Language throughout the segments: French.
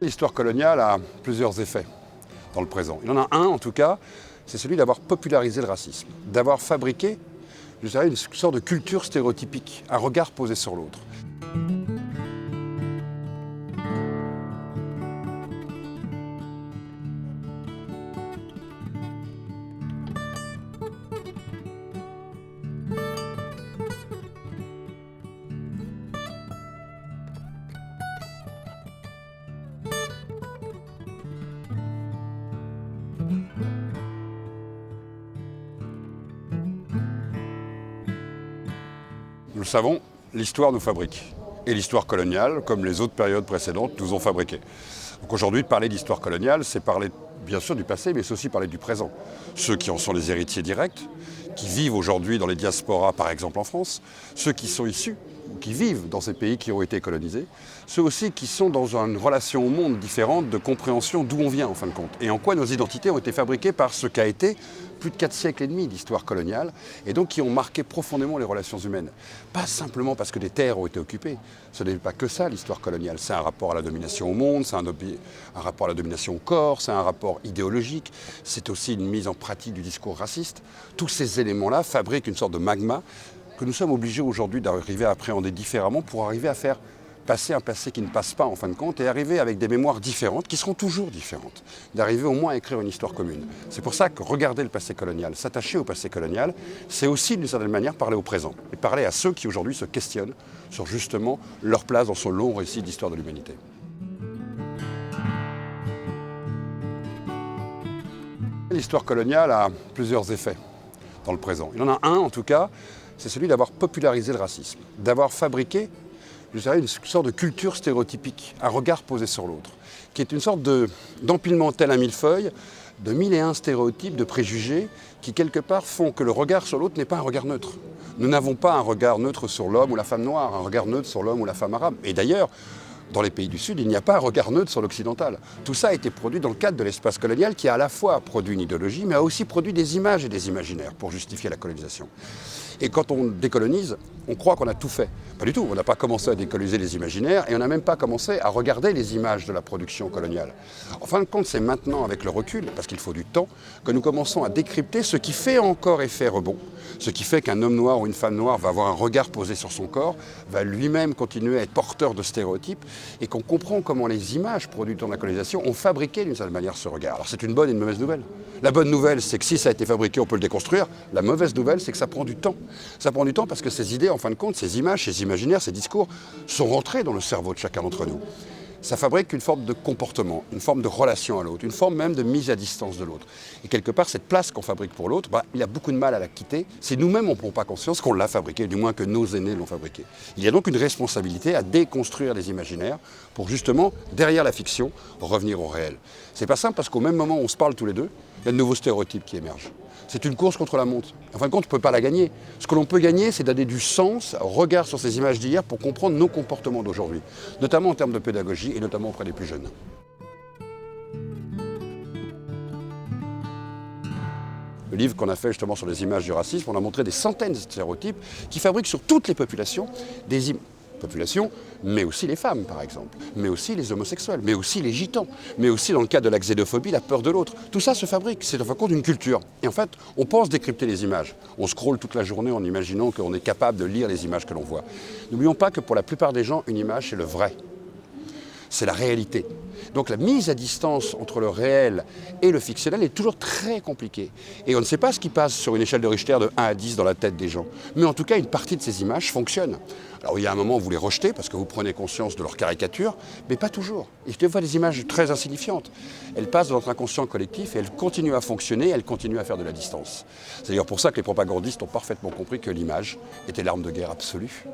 L'histoire coloniale a plusieurs effets dans le présent. Il y en a un en tout cas, c'est celui d'avoir popularisé le racisme, d'avoir fabriqué, je dirais, une sorte de culture stéréotypique, un regard posé sur l'autre. Nous le savons, l'histoire nous fabrique. Et l'histoire coloniale, comme les autres périodes précédentes, nous ont fabriqués. Donc aujourd'hui, parler d'histoire coloniale, c'est parler bien sûr du passé, mais c'est aussi parler du présent. Ceux qui en sont les héritiers directs, qui vivent aujourd'hui dans les diasporas, par exemple en France, ceux qui sont issus, qui vivent dans ces pays qui ont été colonisés, ceux aussi qui sont dans une relation au monde différente de compréhension d'où on vient en fin de compte, et en quoi nos identités ont été fabriquées par ce qu'a été plus de 4 siècles et demi d'histoire coloniale, et donc qui ont marqué profondément les relations humaines. Pas simplement parce que des terres ont été occupées, ce n'est pas que ça l'histoire coloniale, c'est un rapport à la domination au monde, c'est un rapport à la domination au corps, c'est un rapport idéologique, c'est aussi une mise en pratique du discours raciste. Tous ces éléments-là fabriquent une sorte de magma que nous sommes obligés aujourd'hui d'arriver à appréhender différemment pour arriver à faire passer un passé qui ne passe pas en fin de compte et arriver avec des mémoires différentes, qui seront toujours différentes, d'arriver au moins à écrire une histoire commune. C'est pour ça que regarder le passé colonial, s'attacher au passé colonial, c'est aussi d'une certaine manière parler au présent et parler à ceux qui aujourd'hui se questionnent sur justement leur place dans ce long récit d'histoire de l'humanité. L'histoire coloniale a plusieurs effets dans le présent. Il y en a un en tout cas, c'est celui d'avoir popularisé le racisme, d'avoir fabriqué, je dirais, une sorte de culture stéréotypique, un regard posé sur l'autre, qui est une sorte d'empilement tel un millefeuille, de 1001 stéréotypes, de préjugés, qui quelque part font que le regard sur l'autre n'est pas un regard neutre. Nous n'avons pas un regard neutre sur l'homme ou la femme noire, un regard neutre sur l'homme ou la femme arabe. Et d'ailleurs, dans les pays du Sud, il n'y a pas un regard neutre sur l'occidental. Tout ça a été produit dans le cadre de l'espace colonial qui a à la fois produit une idéologie, mais a aussi produit des images et des imaginaires pour justifier la colonisation. Et quand on décolonise, on croit qu'on a tout fait. Pas du tout, on n'a pas commencé à décoloniser les imaginaires et on n'a même pas commencé à regarder les images de la production coloniale. En fin de compte, c'est maintenant, avec le recul, parce qu'il faut du temps, que nous commençons à décrypter ce qui fait encore effet rebond, ce qui fait qu'un homme noir ou une femme noire va avoir un regard posé sur son corps, va lui-même continuer à être porteur de stéréotypes, et qu'on comprend comment les images produites dans la colonisation ont fabriqué d'une certaine manière ce regard. Alors c'est une bonne et une mauvaise nouvelle. La bonne nouvelle, c'est que si ça a été fabriqué, on peut le déconstruire. La mauvaise nouvelle, c'est que ça prend du temps. Ça prend du temps parce que ces idées, en fin de compte, ces images, ces imaginaires, ces discours sont rentrés dans le cerveau de chacun d'entre nous. Ça fabrique une forme de comportement, une forme de relation à l'autre, une forme même de mise à distance de l'autre. Et quelque part, cette place qu'on fabrique pour l'autre, il a beaucoup de mal à la quitter. C'est nous-mêmes, on ne prend pas conscience qu'on l'a fabriqué, du moins que nos aînés l'ont fabriqué. Il y a donc une responsabilité à déconstruire les imaginaires pour justement, derrière la fiction, revenir au réel. C'est pas simple parce qu'au même moment où on se parle tous les deux, il y a de nouveaux stéréotypes qui émergent. C'est une course contre la montre. En fin de compte, on ne peut pas la gagner. Ce que l'on peut gagner, c'est donner du sens, un regard sur ces images d'hier pour comprendre nos comportements d'aujourd'hui, notamment en termes de pédagogie et notamment auprès des plus jeunes. Le livre qu'on a fait justement sur les images du racisme, on a montré des centaines de stéréotypes qui fabriquent sur toutes les populations des populations, mais aussi les femmes par exemple, mais aussi les homosexuels, mais aussi les gitans, mais aussi dans le cas de la xénophobie, la peur de l'autre. Tout ça se fabrique, c'est en fin de compte une culture. Et en fait, on pense décrypter les images. On scrolle toute la journée en imaginant qu'on est capable de lire les images que l'on voit. N'oublions pas que pour la plupart des gens, une image c'est le vrai. C'est la réalité. Donc la mise à distance entre le réel et le fictionnel est toujours très compliquée. Et on ne sait pas ce qui passe sur une échelle de Richter de 1 à 10 dans la tête des gens. Mais en tout cas, une partie de ces images fonctionne. Alors il y a un moment où vous les rejetez parce que vous prenez conscience de leur caricature, mais pas toujours. Il y a des fois des images très insignifiantes. Elles passent dans notre inconscient collectif et elles continuent à fonctionner, elles continuent à faire de la distance. C'est d'ailleurs pour ça que les propagandistes ont parfaitement compris que l'image était l'arme de guerre absolue.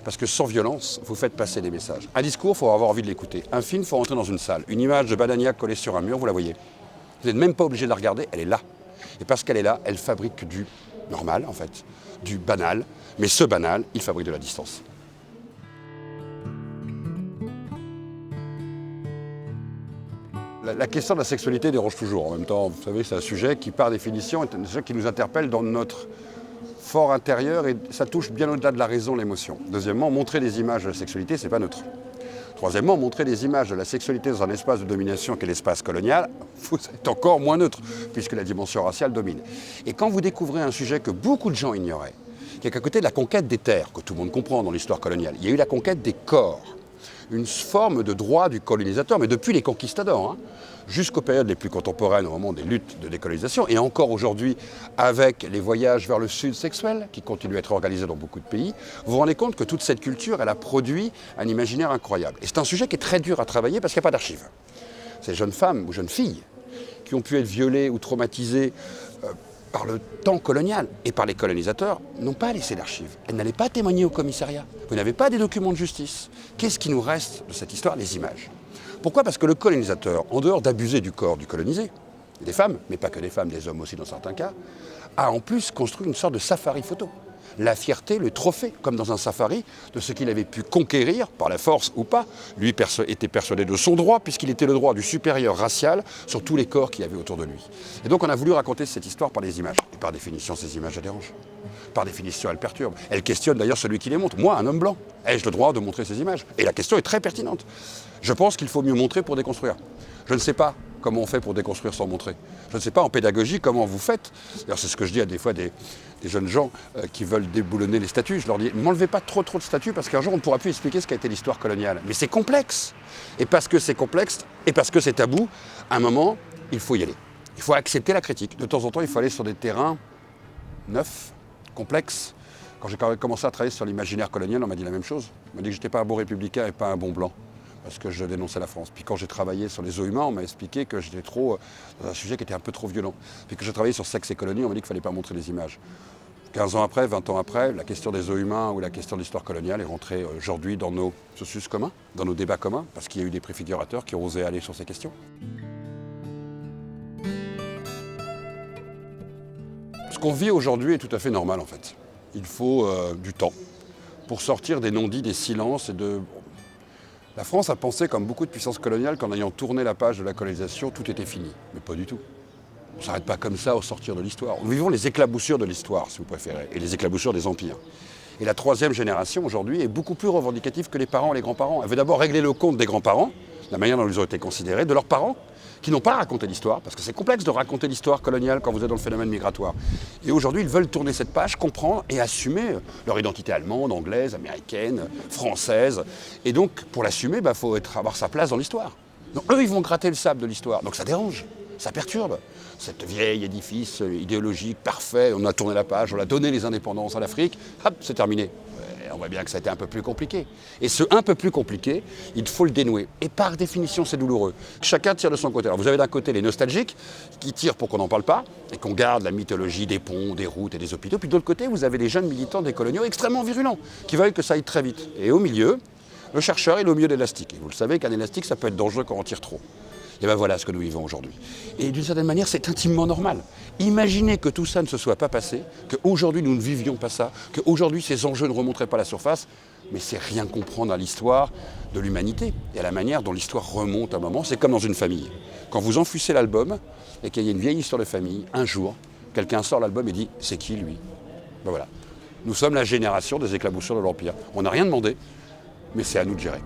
Parce que sans violence, vous faites passer des messages. Un discours, il faut avoir envie de l'écouter. Un film, il faut rentrer dans une salle. Une image de Badania collée sur un mur, vous la voyez. Vous n'êtes même pas obligé de la regarder, elle est là. Et parce qu'elle est là, elle fabrique du normal, en fait, du banal. Mais ce banal, il fabrique de la distance. La question de la sexualité dérange toujours. En même temps, vous savez, c'est un sujet qui, par définition, est un sujet qui nous interpelle dans notre fort intérieur et ça touche bien au-delà de la raison, l'émotion. Deuxièmement, montrer des images de la sexualité, c'est pas neutre. Troisièmement, montrer des images de la sexualité dans un espace de domination qu'est l'espace colonial, vous êtes encore moins neutre, puisque la dimension raciale domine. Et quand vous découvrez un sujet que beaucoup de gens ignoraient, qui est qu'à côté de la conquête des terres, que tout le monde comprend dans l'histoire coloniale, il y a eu la conquête des corps, une forme de droit du colonisateur, mais depuis les conquistadors, jusqu'aux périodes les plus contemporaines, au moment des luttes de décolonisation, et encore aujourd'hui avec les voyages vers le sud sexuel, qui continuent à être organisés dans beaucoup de pays, vous vous rendez compte que toute cette culture, elle a produit un imaginaire incroyable. Et c'est un sujet qui est très dur à travailler parce qu'il n'y a pas d'archives. Ces jeunes femmes ou jeunes filles qui ont pu être violées ou traumatisées par le temps colonial et par les colonisateurs, n'ont pas laissé d'archives. Elles n'allaient pas témoigner au commissariat. Vous n'avez pas des documents de justice. Qu'est-ce qui nous reste de cette histoire? Les images. Pourquoi? Parce que le colonisateur, en dehors d'abuser du corps du colonisé, des femmes, mais pas que des femmes, des hommes aussi dans certains cas, a en plus construit une sorte de safari photo. La fierté, le trophée, comme dans un safari, de ce qu'il avait pu conquérir, par la force ou pas. Lui était persuadé de son droit, puisqu'il était le droit du supérieur racial sur tous les corps qu'il y avait autour de lui. Et donc on a voulu raconter cette histoire par des images. Et par définition, ces images, elles dérangent. Par définition, elles perturbent. Elles questionnent d'ailleurs celui qui les montre. Moi, un homme blanc, ai-je le droit de montrer ces images? Et la question est très pertinente. Je pense qu'il faut mieux montrer pour déconstruire. Je ne sais pas comment on fait pour déconstruire sans montrer. Je ne sais pas en pédagogie comment vous faites. D'ailleurs, c'est ce que je dis à des fois des jeunes gens qui veulent déboulonner les statues. Je leur dis, ne m'enlevez pas trop de statues parce qu'un jour, on ne pourra plus expliquer ce qu'a été l'histoire coloniale. Mais c'est complexe. Et parce que c'est complexe et parce que c'est tabou, à un moment, il faut y aller. Il faut accepter la critique. De temps en temps, il faut aller sur des terrains neufs, complexes. Quand j'ai commencé à travailler sur l'imaginaire colonial, on m'a dit la même chose. On m'a dit que je n'étais pas un bon républicain et pas un bon blanc, parce que je dénonçais la France. Puis quand j'ai travaillé sur les eaux humains, on m'a expliqué que j'étais trop dans un sujet qui était un peu trop violent. Puis que j'ai travaillé sur sexe et colonie, on m'a dit qu'il ne fallait pas montrer les images. 15 ans après, 20 ans après, la question des eaux humains ou la question de l'histoire coloniale est rentrée aujourd'hui dans nos processus communs, dans nos débats communs, parce qu'il y a eu des préfigurateurs qui ont osé aller sur ces questions. Ce qu'on vit aujourd'hui est tout à fait normal en fait. Il faut du temps pour sortir des non-dits, des silences et de... La France a pensé, comme beaucoup de puissances coloniales, qu'en ayant tourné la page de la colonisation, tout était fini. Mais pas du tout. On ne s'arrête pas comme ça au sortir de l'histoire. Nous vivons les éclaboussures de l'histoire, si vous préférez, et les éclaboussures des empires. Et la troisième génération, aujourd'hui, est beaucoup plus revendicative que les parents et les grands-parents. Elle veut d'abord régler le compte des grands-parents, la manière dont ils ont été considérés, de leurs parents, qui n'ont pas raconté l'histoire, parce que c'est complexe de raconter l'histoire coloniale quand vous êtes dans le phénomène migratoire. Et aujourd'hui, ils veulent tourner cette page, comprendre et assumer leur identité allemande, anglaise, américaine, française. Et donc, pour l'assumer, il faut avoir sa place dans l'histoire. Donc eux, ils vont gratter le sable de l'histoire. Donc ça dérange, ça perturbe. Cet vieil édifice idéologique, parfait, on a tourné la page, on a donné les indépendances à l'Afrique, hop, c'est terminé. On voit bien que ça a été un peu plus compliqué. Et ce un peu plus compliqué, il faut le dénouer. Et par définition, c'est douloureux. Chacun tire de son côté. Alors vous avez d'un côté les nostalgiques, qui tirent pour qu'on n'en parle pas, et qu'on garde la mythologie des ponts, des routes et des hôpitaux. Puis de l'autre côté, vous avez les jeunes militants des coloniaux extrêmement virulents, qui veulent que ça aille très vite. Et au milieu, le chercheur est au milieu d'élastique. Et vous le savez qu'un élastique, ça peut être dangereux quand on tire trop. Et bien voilà ce que nous vivons aujourd'hui. Et d'une certaine manière, c'est intimement normal. Imaginez que tout ça ne se soit pas passé, qu'aujourd'hui nous ne vivions pas ça, qu'aujourd'hui ces enjeux ne remonteraient pas à la surface, mais c'est rien comprendre à l'histoire de l'humanité et à la manière dont l'histoire remonte à un moment. C'est comme dans une famille. Quand vous enfouissez l'album et qu'il y a une vieille histoire de famille, un jour, quelqu'un sort l'album et dit « c'est qui lui ?» Ben voilà. Nous sommes la génération des éclaboussures de l'Empire. On n'a rien demandé, mais c'est à nous de gérer.